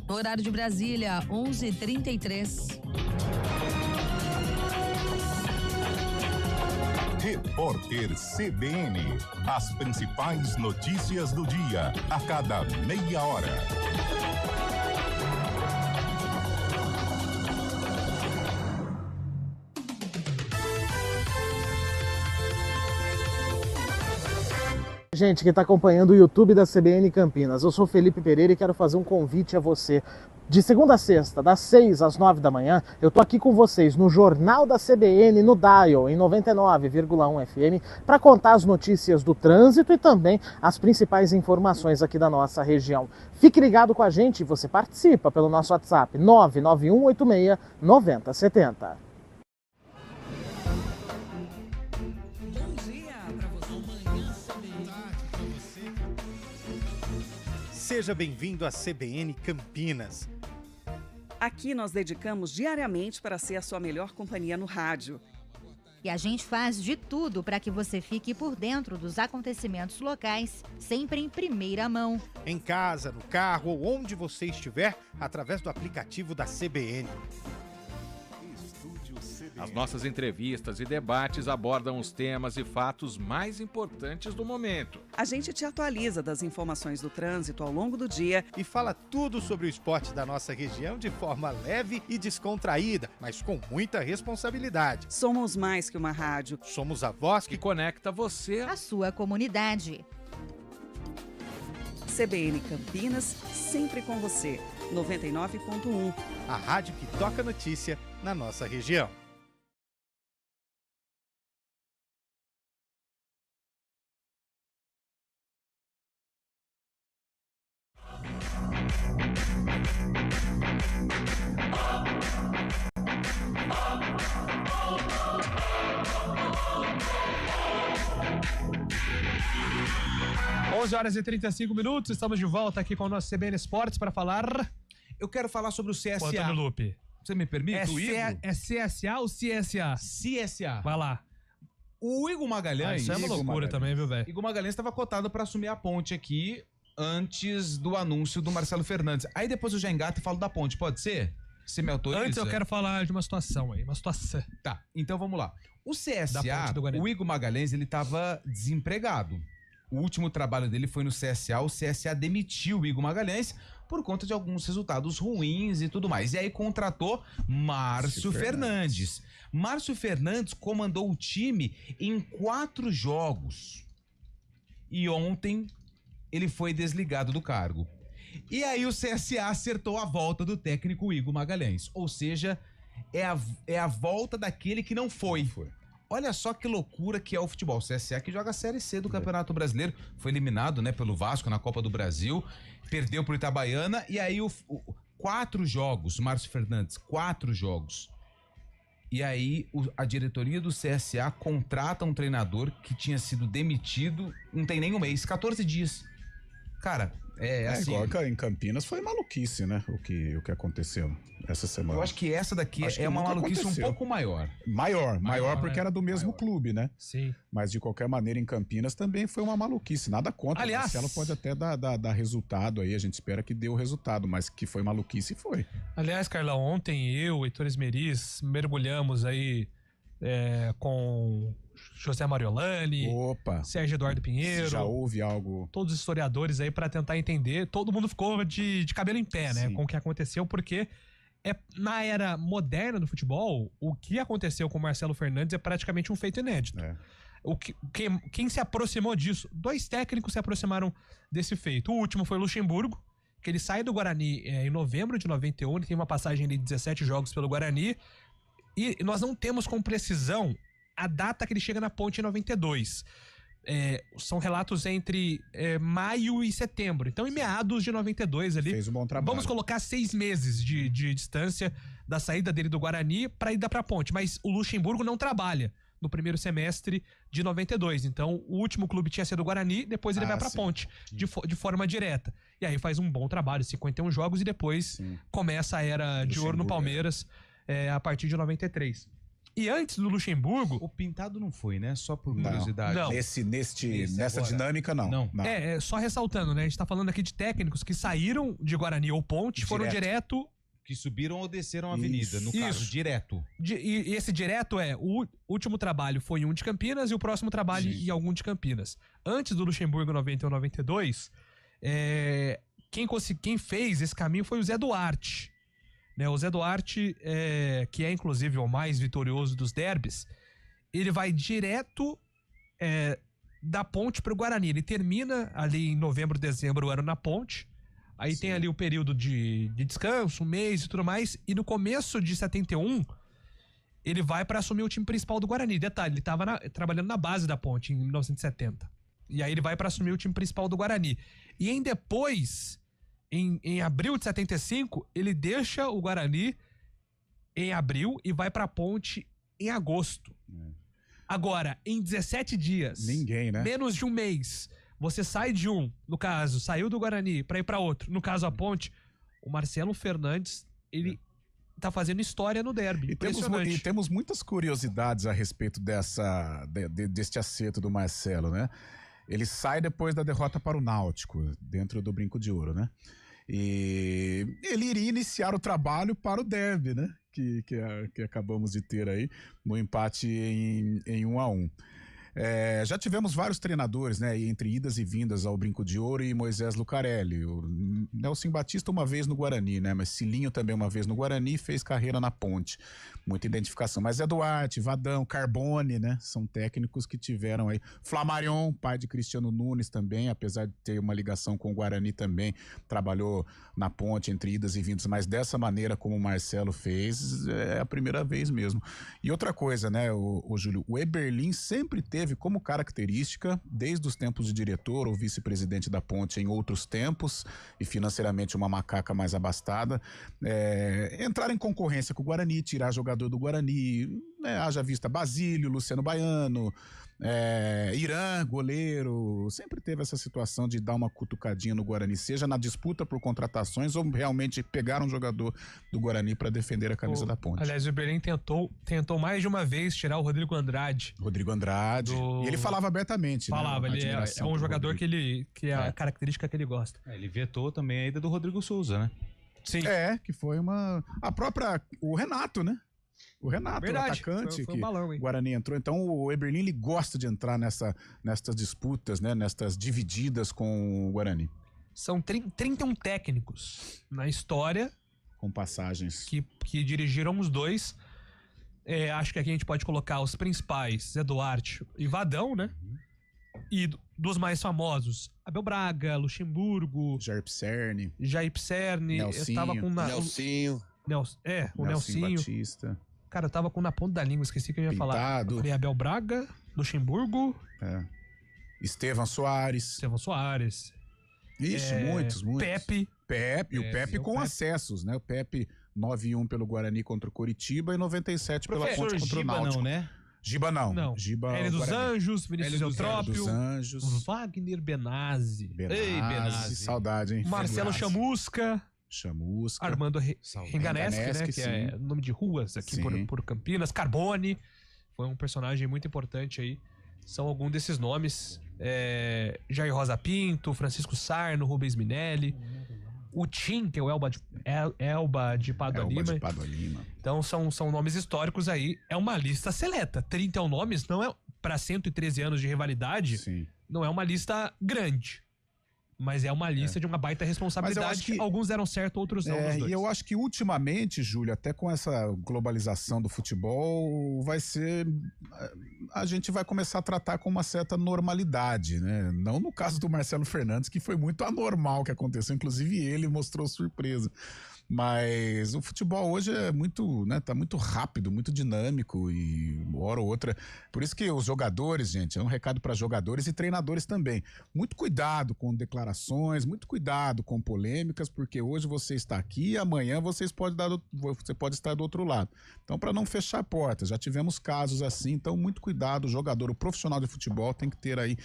No horário de Brasília, 11h33. Repórter CBN. As principais notícias do dia, a cada meia hora. Gente, que está acompanhando o YouTube da CBN Campinas, eu sou Felipe Pereira e quero fazer um convite a você. De segunda a sexta, das 6 às 9 da manhã, eu tô aqui com vocês no Jornal da CBN, no Dial, em 99,1 FM, para contar as notícias do trânsito e também as principais informações aqui da nossa região. Fique ligado com a gente e você participa pelo nosso WhatsApp 99186-9070. Seja bem-vindo à CBN Campinas. Aqui nós dedicamos diariamente para ser a sua melhor companhia no rádio. E a gente faz de tudo para que você fique por dentro dos acontecimentos locais, sempre em primeira mão. Em casa, no carro ou onde você estiver, através do aplicativo da CBN. Estúdio CBN. As nossas entrevistas e debates abordam os temas e fatos mais importantes do momento. A gente te atualiza das informações do trânsito ao longo do dia e fala tudo sobre o esporte da nossa região de forma leve e descontraída, mas com muita responsabilidade. Somos mais que uma rádio. Somos a voz que conecta você à sua comunidade. CBN Campinas, sempre com você. 99.1. A rádio que toca notícia na nossa região. Horas e 35 minutos, estamos de volta aqui com o nosso CBN Esportes para falar. Eu quero falar sobre o CSA. Bota no loop. Você me permite? É CSA ou CSA? CSA. Vai lá. O Igor Magalhães. Isso é uma loucura também, viu, velho? Igor Magalhães estava cotado para assumir a ponte aqui antes do anúncio do Marcelo Fernandes. Aí depois eu já engato e falo da ponte, pode ser? Você me autoriza? Antes eu quero falar de uma situação aí, uma situação. Tá, então vamos lá. O CSA, o Igor Magalhães, ele estava desempregado. O último trabalho dele foi no CSA. O CSA demitiu o Igor Magalhães por conta de alguns resultados ruins e tudo mais. E aí contratou Márcio Fernandes. Márcio Fernandes comandou o time em 4 jogos. E ontem ele foi desligado do cargo. E aí o CSA acertou a volta do técnico Igor Magalhães. Ou seja, é a volta daquele que não foi. Olha só que loucura que é o futebol. O CSA que joga a Série C do Campeonato Brasileiro. Foi eliminado, né, pelo Vasco na Copa do Brasil. Perdeu pro Itabaiana. E aí 4 jogos, Márcio Fernandes, 4 jogos. E aí a diretoria do CSA contrata um treinador que tinha sido demitido, não tem nem um mês, 14 dias. Cara, assim... Igual em Campinas foi maluquice, né? O que aconteceu essa semana. Eu acho que essa daqui é uma maluquice aconteceu. Um pouco maior. Maior porque era do mesmo clube, né? Sim. Mas de qualquer maneira em Campinas também foi uma maluquice. Nada contra. Aliás, o Marcelo pode até dar resultado aí. A gente espera que dê o resultado, mas que foi maluquice foi. Aliás, Carlão, ontem eu, Heitor Esmeriz, mergulhamos aí com José Mariolani, Sérgio Eduardo Pinheiro. Já houve algo. Todos os historiadores aí para tentar entender. Todo mundo ficou de cabelo em pé, né? Com o que aconteceu, porque na era moderna do futebol, o que aconteceu com o Marcelo Fernandes é praticamente um feito inédito. Quem se aproximou disso? 2 técnicos se aproximaram desse feito. O último foi o Luxemburgo, que ele sai do Guarani em novembro de 91, ele tem uma passagem de 17 jogos pelo Guarani, e nós não temos com precisão a data que ele chega na ponte em 92. São relatos entre maio e setembro. Então, em meados de 92 ali. Fez um bom trabalho. Vamos colocar 6 meses de distância da saída dele do Guarani para ir pra ponte. Mas o Luxemburgo não trabalha no primeiro semestre de 92. Então, o último clube tinha sido o Guarani, depois ele vai pra ponte, de forma direta. E aí faz um bom trabalho, 51 jogos, e depois começa a era de ouro no Palmeiras a partir de 93. E antes do Luxemburgo... O Pintado não foi, né? Só por curiosidade. Não. Nessa dinâmica, não. Só ressaltando, né? A gente tá falando aqui de técnicos que saíram de Guarani ou Ponte, foram direto... Que subiram ou desceram a avenida, no caso, direto. E esse direto o último trabalho foi em um de Campinas e o próximo trabalho em algum de Campinas. Antes do Luxemburgo 91 92, quem fez esse caminho foi o Zé Duarte. Né, o Zé Duarte, que é inclusive o mais vitorioso dos derbys, ele vai direto da ponte para o Guarani. Ele termina ali em novembro, dezembro, o ano na ponte. Aí tem ali o período de descanso, um mês e tudo mais. E no começo de 71, ele vai para assumir o time principal do Guarani. Detalhe, ele estava trabalhando na base da ponte em 1970. E aí ele vai para assumir o time principal do Guarani. E depois... Em abril de 75, ele deixa o Guarani em abril e vai pra ponte em agosto. Agora, em 17 dias, ninguém, né? Menos de um mês, você sai de no caso, saiu do Guarani pra ir pra outro, no caso a ponte, o Marcelo Fernandes, ele tá fazendo história no derby. E temos muitas curiosidades a respeito deste acerto do Marcelo, né? Ele sai depois da derrota para o Náutico, dentro do Brinco de Ouro, né? E ele iria iniciar o trabalho para o derby, né? que acabamos de ter aí no empate em 1-1. Já tivemos vários treinadores, né? Entre idas e vindas ao Brinco de Ouro e Moisés Lucarelli. O Nelson Batista uma vez no Guarani, né? Mas Cilinho também uma vez no Guarani, fez carreira na Ponte. Muita identificação. Mas Zé Duarte, Vadão, Carbone, né? São técnicos que tiveram aí. Flamarion, pai de Cristiano Nunes também, apesar de ter uma ligação com o Guarani também, trabalhou na Ponte entre idas e vindas, mas dessa maneira como o Marcelo fez, é a primeira vez mesmo. E outra coisa, né, o Júlio, o Eberlin sempre teve como característica, desde os tempos de diretor ou vice-presidente da Ponte em outros tempos, e financeiramente uma macaca mais abastada, entrar em concorrência com o Guarani, tirar jogador do Guarani, né, haja vista Basílio, Luciano Baiano, Irã, goleiro, sempre teve essa situação de dar uma cutucadinha no Guarani, seja na disputa por contratações ou realmente pegar um jogador do Guarani para defender a camisa da Ponte. Aliás, o Berlim tentou mais de uma vez tirar o Rodrigo Andrade. E ele falava abertamente. Falava, né? Ele é um jogador que é a característica que ele gosta. Ele vetou também a ida do Rodrigo Souza, né? Sim. Que foi o Renato, né? O Renato, Verdade, o atacante, foi um que balão, hein? o Guarani entrou. Então o Eberlin, ele gosta de entrar nessas disputas, né? Nestas divididas com o Guarani. São 31 técnicos na história. Com passagens. Que dirigiram os dois. Acho que aqui a gente pode colocar os principais, Zé Duarte e Vadão, né? E dos mais famosos, Abel Braga, Luxemburgo, Jair Pisserni, eu tava com Nelsinho. O Nelsinho Batista. Cara, eu tava com na ponta da língua, esqueci que eu ia falar. Eu falei Abel Braga, Luxemburgo. Estevão Soares. Ixi, muitos. Pepe. E o Pepe com acessos, né? O Pepe 9-1 pelo Guarani contra o Coritiba e 97 pela Ponte contra o Náutico. Não, né? Giba não. Giba Hélio dos Anjos, Vinícius Eutrópio, Wagner Benazzi. Benazzi. Saudade, hein? Marcelo Chamusca. Armando Renganeschi, né? Que é nome de ruas aqui por Campinas. Carbone. Foi um personagem muito importante aí. São alguns desses nomes. Jair Rosa Pinto, Francisco Sarno, Rubens Minelli. O Tim, que é o Elba de Pádua Lima. Então são nomes históricos aí. É uma lista seleta. 31 nomes, não é para 113 anos de rivalidade. Sim. Não é uma lista grande. Mas é uma lista de uma baita responsabilidade. Que alguns deram certo, outros não. E eu acho que ultimamente, Júlio, até com essa globalização do futebol, a gente vai começar a tratar com uma certa normalidade, né? Não no caso do Marcelo Fernandes, que foi muito anormal o que aconteceu, inclusive ele mostrou surpresa. Mas o futebol hoje é muito, né, tá muito rápido, muito dinâmico e hora ou outra. Por isso que os jogadores, gente, é um recado para jogadores e treinadores também. Muito cuidado com declarações, muito cuidado com polêmicas, porque hoje você está aqui e amanhã você pode estar do outro lado. Então, para não fechar portas, já tivemos casos assim, então muito cuidado. O jogador, o profissional de futebol tem que ter aí,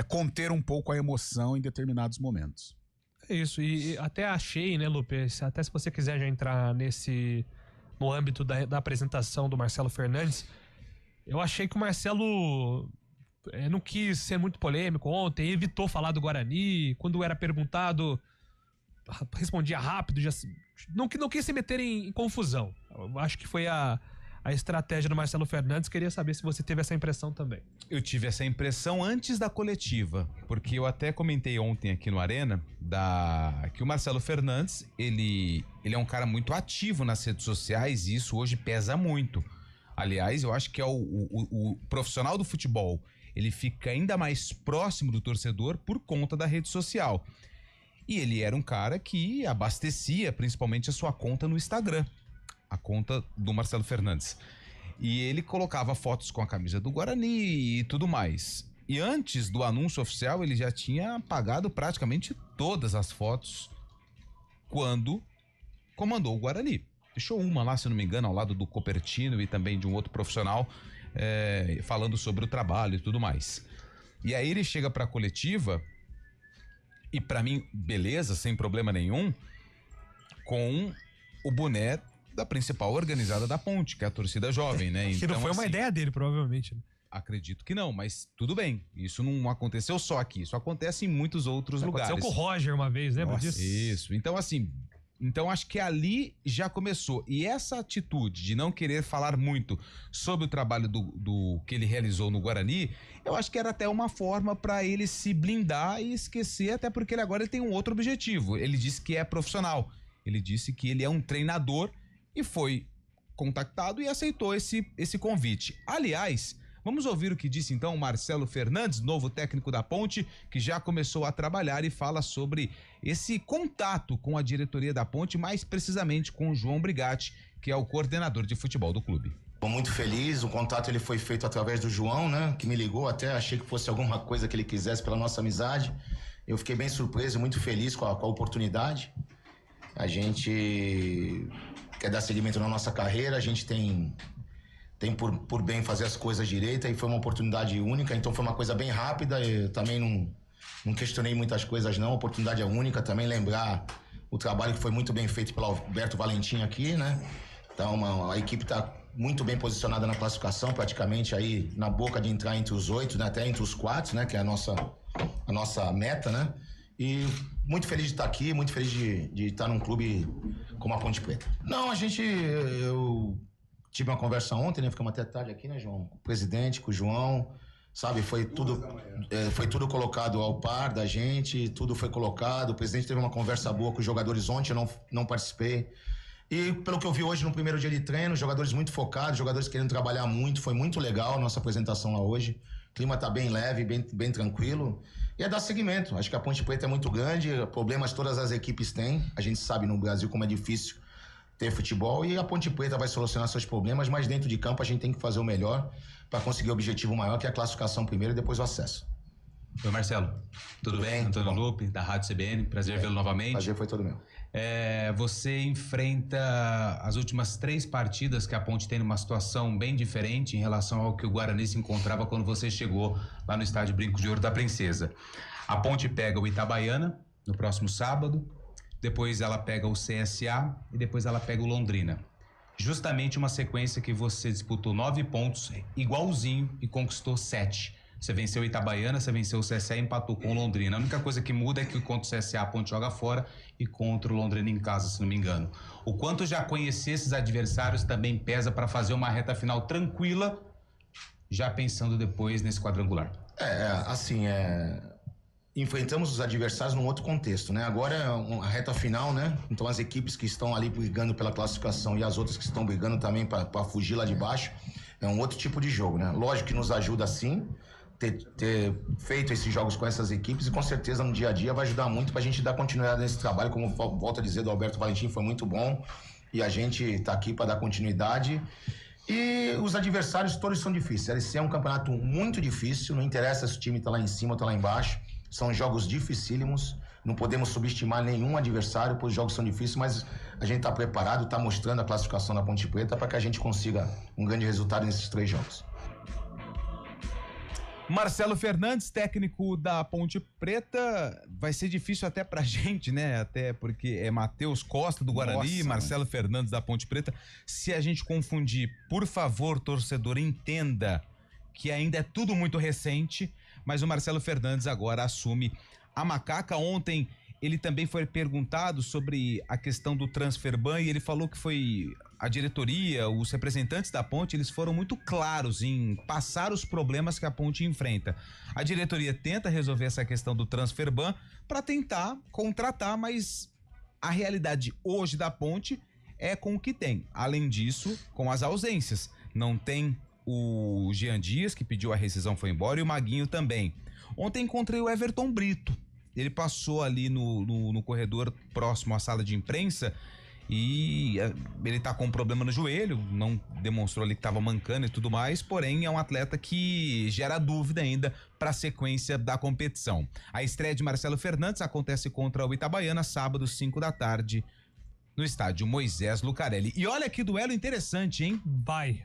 conter um pouco a emoção em determinados momentos. É isso, e até achei, né, Lupe, até se você quiser já entrar no âmbito da apresentação do Marcelo Fernandes, eu achei que o Marcelo não quis ser muito polêmico ontem, evitou falar do Guarani, quando era perguntado, respondia rápido, não quis se meter em confusão. Eu acho que foi a estratégia do Marcelo Fernandes. Queria saber se você teve essa impressão também. Eu tive essa impressão antes da coletiva, porque eu até comentei ontem aqui no Arena que o Marcelo Fernandes, ele é um cara muito ativo nas redes sociais e isso hoje pesa muito. Aliás, eu acho que o profissional do futebol, ele fica ainda mais próximo do torcedor por conta da rede social. E ele era um cara que abastecia principalmente a sua conta no Instagram. A conta do Marcelo Fernandes. E ele colocava fotos com a camisa do Guarani e tudo mais. E antes do anúncio oficial, ele já tinha apagado praticamente todas as fotos quando comandou o Guarani. Deixou uma lá, se não me engano, ao lado do Copertino e também de um outro profissional, falando sobre o trabalho e tudo mais. E aí ele chega pra coletiva e pra mim, beleza, sem problema nenhum, com o boné da principal organizada da Ponte, que é a torcida jovem, né? Que não foi uma ideia dele, provavelmente. Acredito que não, mas tudo bem. Isso não aconteceu só aqui, isso acontece em muitos outros lugares. Aconteceu com o Roger uma vez, lembra disso? Isso. Então, assim, Então acho que ali já começou. E essa atitude de não querer falar muito sobre o trabalho do que ele realizou no Guarani, eu acho que era até uma forma para ele se blindar e esquecer, até porque ele tem um outro objetivo. Ele disse que é profissional. Ele disse que ele é um treinador e foi contactado e aceitou esse convite. Aliás, vamos ouvir o que disse então o Marcelo Fernandes, novo técnico da Ponte, que já começou a trabalhar e fala sobre esse contato com a diretoria da Ponte, mais precisamente com o João Brigatti, que é o coordenador de futebol do clube. Estou muito feliz, o contato ele foi feito através do João, né, que me ligou, até achei que fosse alguma coisa que ele quisesse pela nossa amizade. Eu fiquei bem surpreso e muito feliz com a oportunidade. A gente quer dar seguimento na nossa carreira, a gente tem por bem fazer as coisas direito, e foi uma oportunidade única, então foi uma coisa bem rápida. Eu também não questionei muitas coisas não, a oportunidade é única. Também lembrar o trabalho que foi muito bem feito pelo Alberto Valentim aqui, né? Então a equipe está muito bem posicionada na classificação, praticamente aí na boca de entrar entre os 8, né? Até entre os 4, né? Que é a nossa meta, né? E muito feliz de estar aqui, muito feliz de estar num clube como a Ponte Preta. Não, eu tive uma conversa ontem, né? Ficamos até tarde aqui, né, João? Com o presidente, com o João, sabe? Foi tudo colocado ao par da gente, tudo foi colocado. O presidente teve uma conversa boa com os jogadores ontem, eu não participei. E pelo que eu vi hoje no primeiro dia de treino, jogadores muito focados, jogadores querendo trabalhar muito, foi muito legal a nossa apresentação lá hoje. O clima tá bem leve, bem tranquilo. E é dar seguimento. Acho que a Ponte Preta é muito grande, problemas todas as equipes têm. A gente sabe no Brasil como é difícil ter futebol, e a Ponte Preta vai solucionar seus problemas, mas dentro de campo a gente tem que fazer o melhor para conseguir o objetivo maior, que é a classificação primeiro e depois o acesso. Oi, Marcelo. Tudo bem? Antônio Lupe, da Rádio CBN. Prazer vê-lo novamente. Prazer foi todo meu. Você enfrenta as últimas 3 partidas que a Ponte tem numa situação bem diferente em relação ao que o Guarani se encontrava quando você chegou lá no estádio Brinco de Ouro da Princesa. A Ponte pega o Itabaiana no próximo sábado, depois ela pega o CSA e depois ela pega o Londrina. Justamente uma sequência que você disputou 9 pontos, igualzinho, e conquistou 7. Você venceu o Itabaiana, você venceu o CSA e empatou com o Londrina. A única coisa que muda é que contra o CSA a Ponte joga fora e contra o Londrina em casa, se não me engano. O quanto já conhecer esses adversários também pesa para fazer uma reta final tranquila, já pensando depois nesse quadrangular. Enfrentamos os adversários num outro contexto, né? Agora é a reta final, né? Então as equipes que estão ali brigando pela classificação e as outras que estão brigando também para fugir lá de baixo, é um outro tipo de jogo, né? Lógico que nos ajuda sim ter feito esses jogos com essas equipes, e com certeza no dia a dia vai ajudar muito pra gente dar continuidade nesse trabalho. Como volto a dizer, do Alberto Valentim, foi muito bom e a gente tá aqui para dar continuidade. E os adversários todos são difíceis. A LC é um campeonato muito difícil, não interessa se o time tá lá em cima ou tá lá embaixo, são jogos dificílimos, não podemos subestimar nenhum adversário, pois os jogos são difíceis, mas a gente tá preparado, tá mostrando a classificação da Ponte Preta para que a gente consiga um grande resultado nesses 3 jogos. Marcelo Fernandes, técnico da Ponte Preta, vai ser difícil até pra gente, né? Até porque é Matheus Costa do Guarani, Marcelo Fernandes da Ponte Preta. Se a gente confundir, por favor, torcedor, entenda que ainda é tudo muito recente, mas o Marcelo Fernandes agora assume a Macaca. Ontem ele também foi perguntado sobre a questão do transfer ban e ele falou que foi a diretoria, os representantes da Ponte, eles foram muito claros em passar os problemas que a Ponte enfrenta. A diretoria tenta resolver essa questão do transfer ban para tentar contratar, mas a realidade hoje da Ponte é com o que tem. Além disso, com as ausências. Não tem o Jean Dias, que pediu a rescisão, foi embora, e o Maguinho também. Ontem encontrei o Everton Brito. Ele passou ali no corredor próximo à sala de imprensa e ele tá com um problema no joelho, não demonstrou ali que tava mancando e tudo mais, porém é um atleta que gera dúvida ainda para a sequência da competição. A estreia de Marcelo Fernandes acontece contra o Itabaiana, sábado, 5 da tarde, no estádio Moisés Lucarelli. E olha que duelo interessante, hein? Vai!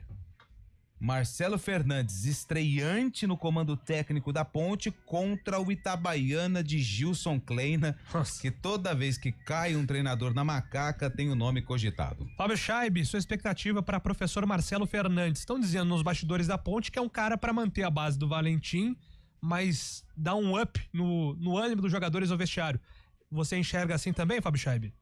Marcelo Fernandes, estreante no comando técnico da Ponte, contra o Itabaiana de Gilson Kleina, que toda vez que cai um treinador na Macaca tem o nome cogitado. Fábio Scheibe, sua expectativa para professor Marcelo Fernandes? Estão dizendo nos bastidores da Ponte que é um cara para manter a base do Valentim, mas dar um up no ânimo dos jogadores ao vestiário. Você enxerga assim também, Fábio Scheibe?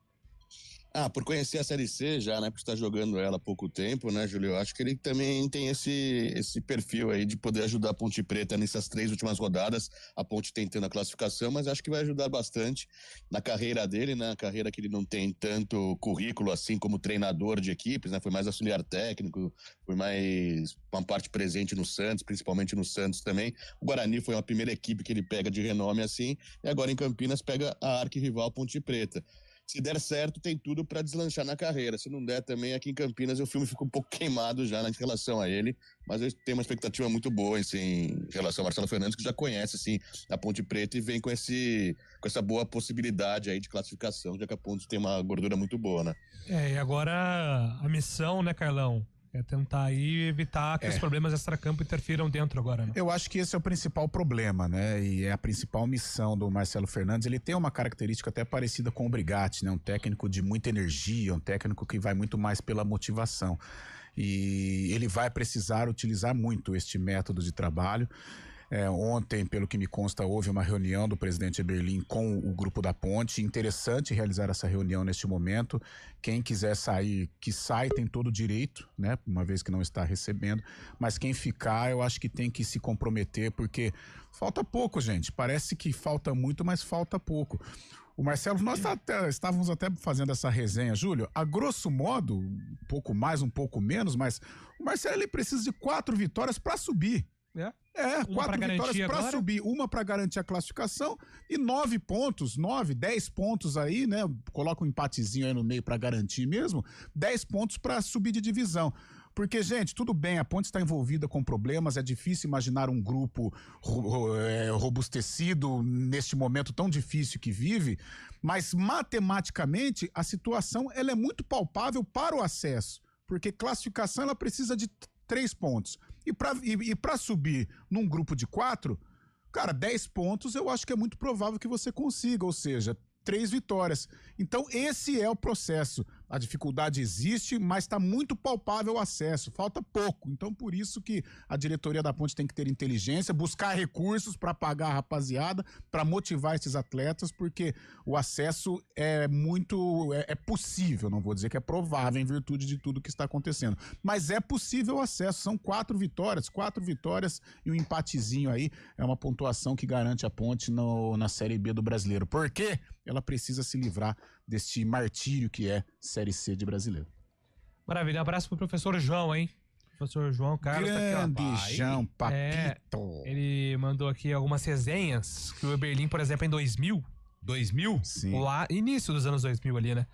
Por conhecer a Série C já, né? Por estar jogando ela há pouco tempo, né, Júlio? Eu acho que ele também tem esse perfil aí de poder ajudar a Ponte Preta nessas 3 últimas rodadas. A Ponte tentando a classificação, mas acho que vai ajudar bastante na carreira dele, né? Carreira que ele não tem tanto currículo assim como treinador de equipes, né? Foi mais auxiliar técnico, foi mais uma parte presente no Santos, principalmente no Santos também. O Guarani foi uma primeira equipe que ele pega de renome assim, e agora em Campinas pega a arquirrival Ponte Preta. Se der certo, tem tudo para deslanchar na carreira. Se não der também, aqui em Campinas, o filme fica um pouco queimado já em relação a ele. Mas eu tenho uma expectativa muito boa assim, em relação ao Marcelo Fernandes, que já conhece assim, a Ponte Preta e vem com essa boa possibilidade aí de classificação, já que a Ponte tem uma gordura muito boa, né? E agora a missão, né, Carlão? É tentar aí evitar que os problemas extracampo interfiram dentro agora, né? Eu acho que esse é o principal problema, né? E é a principal missão do Marcelo Fernandes. Ele tem uma característica até parecida com o Brigatti, né? Um técnico de muita energia, um técnico que vai muito mais pela motivação. E ele vai precisar utilizar muito este método de trabalho. Ontem, pelo que me consta, houve uma reunião do presidente Eberlin com o grupo da Ponte. Interessante realizar essa reunião neste momento. Quem quiser sair, que sai, tem todo o direito, né? Uma vez que não está recebendo. Mas quem ficar, eu acho que tem que se comprometer, porque falta pouco, gente. Parece que falta muito, mas falta pouco. O Marcelo, nós estávamos até fazendo essa resenha, Júlio, a grosso modo, um pouco mais, um pouco menos, mas o Marcelo ele precisa de 4 vitórias para subir. 4 vitórias para subir, uma para garantir a classificação e 9 pontos, 10 pontos aí, né? Coloca um empatezinho aí no meio para garantir mesmo, 10 pontos para subir de divisão. Porque, gente, tudo bem, a Ponte está envolvida com problemas, é difícil imaginar um grupo robustecido neste momento tão difícil que vive, mas matematicamente a situação ela é muito palpável para o acesso, porque classificação ela precisa de 3 pontos. E para subir num grupo de 4, cara, 10 pontos eu acho que é muito provável que você consiga, ou seja, 3 vitórias. Então esse é o processo. A dificuldade existe, mas está muito palpável o acesso, falta pouco. Então por isso que a diretoria da Ponte tem que ter inteligência, buscar recursos para pagar a rapaziada, para motivar esses atletas, porque o acesso é possível, não vou dizer que é provável em virtude de tudo que está acontecendo, mas é possível o acesso. São 4 vitórias e um empatezinho aí é uma pontuação que garante a Ponte na Série B do Brasileiro. Por quê? Ela precisa se livrar deste martírio que é Série C de Brasileiro. Maravilha, abraço pro professor João, hein? Professor João Carlos grande tá aqui, ó. João, papito. Ele mandou aqui algumas resenhas que o Eberlin, por exemplo, em 2000? Sim. Lá, início dos anos 2000 ali, né?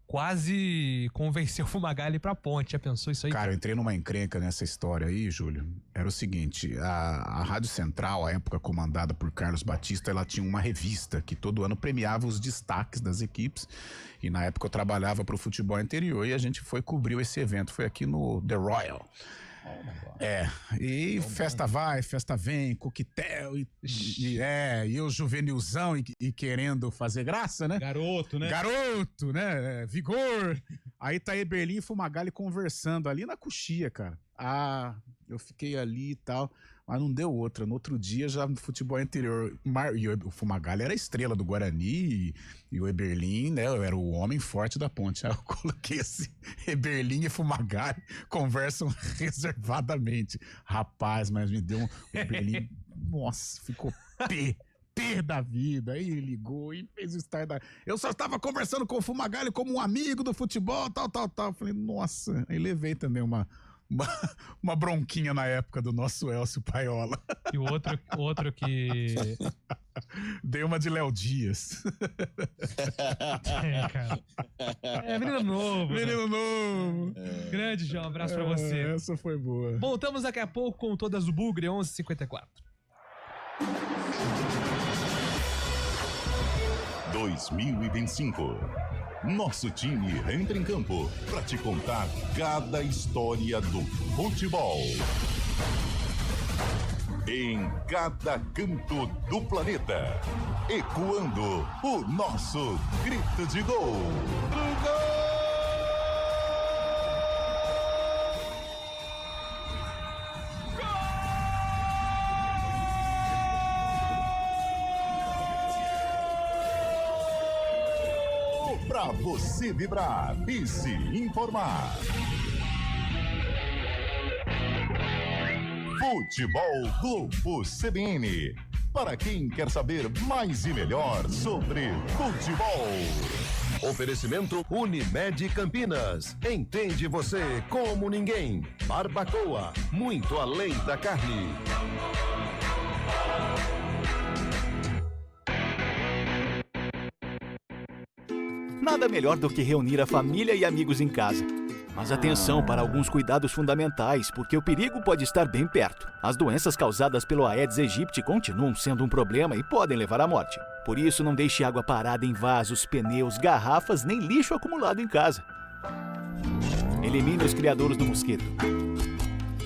Quase convenceu o Fumagalli pra Ponte. Já pensou isso aí? Cara, eu entrei numa encrenca nessa história aí, Júlio. Era o seguinte, a Rádio Central, à época comandada por Carlos Batista, ela tinha uma revista que todo ano premiava os destaques das equipes. E na época eu trabalhava pro futebol interior e a gente cobriu esse evento. Foi aqui no The Royal. E festa vai, festa vem, coquetel e eu juvenilzão e querendo fazer graça, né? Garoto, né? Vigor. Aí tá Eberlin e Fumagalli conversando ali na coxia, cara. Eu fiquei ali e tal, mas não deu outra. No outro dia, já no futebol interior, e o Fumagalli era a estrela do Guarani e o Eberlin, né, era o homem forte da Ponte. Aí eu coloquei assim, Eberlin e Fumagalli conversam reservadamente. Rapaz, mas me deu o Eberlin, nossa, ficou pé da vida. Aí ele ligou e fez o start eu só estava conversando com o Fumagalli como um amigo do futebol, tal. Falei, nossa, aí levei também uma bronquinha na época do nosso Elcio Paiola. E o outro que... Dei uma de Léo Dias. Cara. Menino novo. Menino novo. Grande, João. Abraço pra você. Essa foi boa. Voltamos daqui a pouco com todas do Bugre, 11h54. 2025. Nosso time entra em campo para te contar cada história do futebol. Em cada canto do planeta, ecoando o nosso grito de gol. Do gol! Pra você vibrar e se informar. Futebol Globo CBN. Para quem quer saber mais e melhor sobre futebol. Oferecimento Unimed Campinas. Entende você como ninguém. Barbacoa, muito além da carne. Nada melhor do que reunir a família e amigos em casa. Mas atenção para alguns cuidados fundamentais, porque o perigo pode estar bem perto. As doenças causadas pelo Aedes aegypti continuam sendo um problema e podem levar à morte. Por isso, não deixe água parada em vasos, pneus, garrafas, nem lixo acumulado em casa. Elimine os criadouros do mosquito.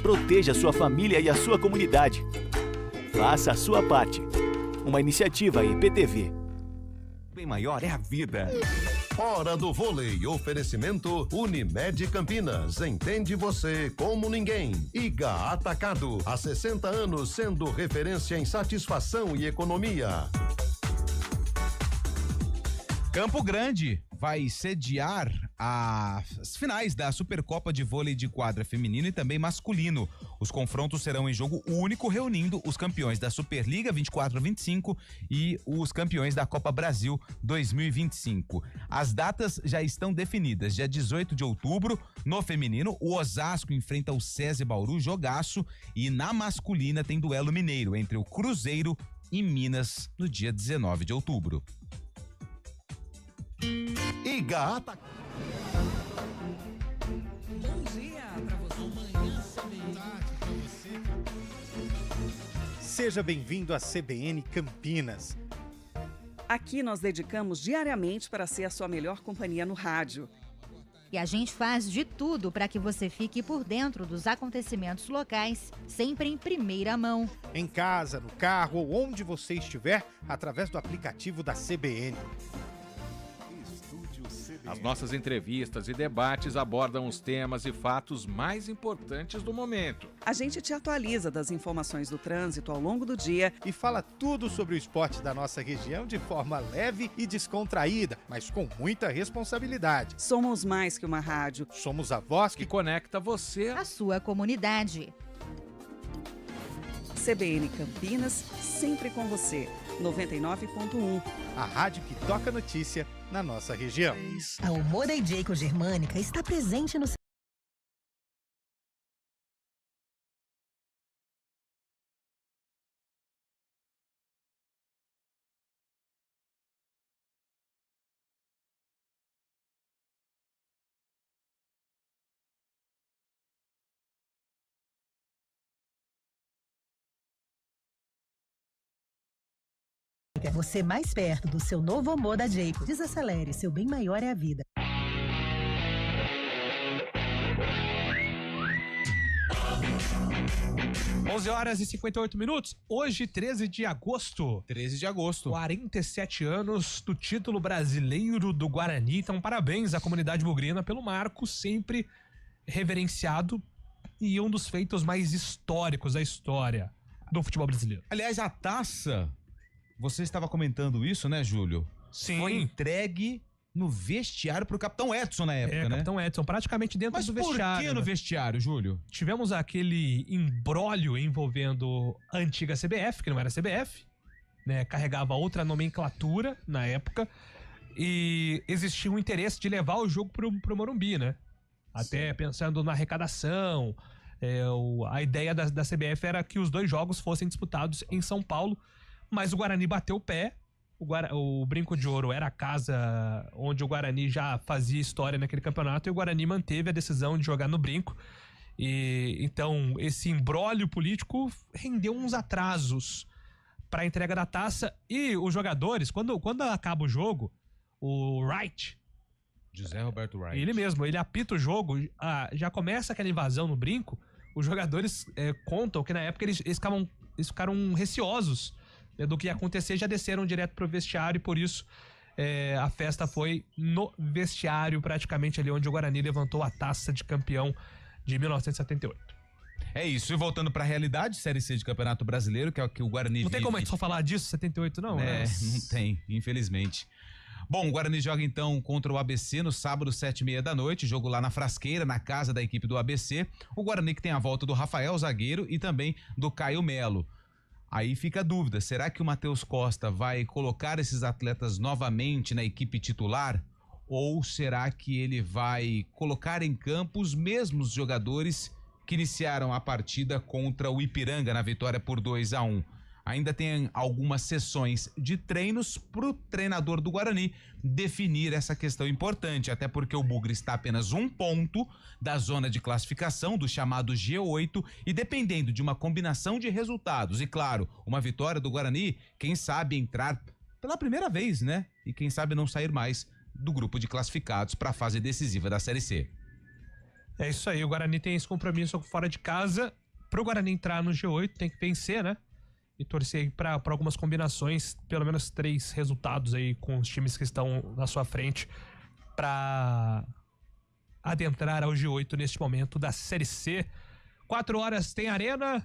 Proteja a sua família e a sua comunidade. Faça a sua parte. Uma iniciativa IPTV. Bem maior é a vida. Hora do vôlei. Oferecimento Unimed Campinas. Entende você como ninguém. IGA Atacado. Há 60 anos sendo referência em satisfação e economia. Campo Grande vai sediar as finais da Supercopa de Vôlei de Quadra feminino e também masculino. Os confrontos serão em jogo único, reunindo os campeões da Superliga 24-25 e os campeões da Copa Brasil 2025. As datas já estão definidas. Dia 18 de outubro, no feminino, o Osasco enfrenta o SESI Bauru, jogaço, e na masculina tem duelo mineiro entre o Cruzeiro e Minas no dia 19 de outubro. IGA Bom dia pra você. Seja bem-vindo à CBN Campinas. Aqui nós dedicamos diariamente para ser a sua melhor companhia no rádio. E a gente faz de tudo para que você fique por dentro dos acontecimentos locais, sempre em primeira mão. Em casa, no carro ou onde você estiver, através do aplicativo da CBN. As nossas entrevistas e debates abordam os temas e fatos mais importantes do momento. A gente te atualiza das informações do trânsito ao longo do dia e fala tudo sobre o esporte da nossa região de forma leve e descontraída, mas com muita responsabilidade. Somos mais que uma rádio. Somos a voz que conecta você à sua comunidade. CBN Campinas, sempre com você. 99.1. A rádio que toca notícia na nossa região. A Omoda e Jayco Germânica está presente no você mais perto do seu novo Omoda Jayco. Desacelere, seu bem maior é a vida. (11h58). Hoje, 13 de agosto. 13 de agosto. 47 anos do título brasileiro do Guarani. Então, parabéns à comunidade bugrina pelo marco, sempre reverenciado e um dos feitos mais históricos da história do futebol brasileiro. Aliás, a taça, você estava comentando isso, né, Júlio? Sim. Foi entregue no vestiário pro Capitão Edson na época, né? Capitão Edson, praticamente dentro do vestiário. Mas por que no vestiário, Júlio? Tivemos aquele imbróglio envolvendo a antiga CBF, que não era CBF, né? Carregava outra nomenclatura na época e existia um interesse de levar o jogo pro Morumbi, né? Até pensando na arrecadação, a ideia da CBF era que os dois jogos fossem disputados em São Paulo, mas o Guarani bateu o pé. O Brinco de Ouro era a casa onde o Guarani já fazia história naquele campeonato e o Guarani manteve a decisão de jogar no Brinco. E então esse imbróglio político rendeu uns atrasos para a entrega da taça e os jogadores, quando acaba o jogo, o Wright, José Roberto Wright, ele mesmo, ele apita o jogo, já começa aquela invasão no Brinco. Os jogadores contam que na época eles ficaram receosos do que ia acontecer, já desceram direto pro vestiário e por isso a festa foi no vestiário, praticamente ali onde o Guarani levantou a taça de campeão de 1978. É isso, e voltando pra realidade, Série C de Campeonato Brasileiro, que é o que o Guarani Não tem como a gente só falar disso, 78 não? Não tem, infelizmente. Bom, o Guarani joga então contra o ABC no sábado, 7h30 da noite, jogo lá na Frasqueira, na casa da equipe do ABC. O Guarani que tem a volta do Rafael, zagueiro, e também do Caio Melo. Aí fica a dúvida, será que o Matheus Costa vai colocar esses atletas novamente na equipe titular? Ou será que ele vai colocar em campo os mesmos jogadores que iniciaram a partida contra o Ipiranga na vitória por 2-1? Ainda tem algumas sessões de treinos para o treinador do Guarani definir essa questão importante, até porque o Bugre está a apenas 1 ponto da zona de classificação, do chamado G8, e dependendo de uma combinação de resultados e, claro, uma vitória do Guarani, quem sabe entrar pela primeira vez, né? E quem sabe não sair mais do grupo de classificados para a fase decisiva da Série C. É isso aí, o Guarani tem esse compromisso fora de casa. Para o Guarani entrar no G8 tem que vencer, né? E torcer aí para algumas combinações, pelo menos 3 resultados aí com os times que estão na sua frente para adentrar ao G8 neste momento da Série C. 4 horas tem Arena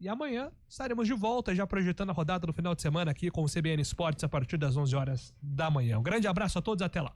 e amanhã estaremos de volta já projetando a rodada do final de semana aqui com o CBN Esportes a partir das 11 horas da manhã. Um grande abraço a todos, até lá.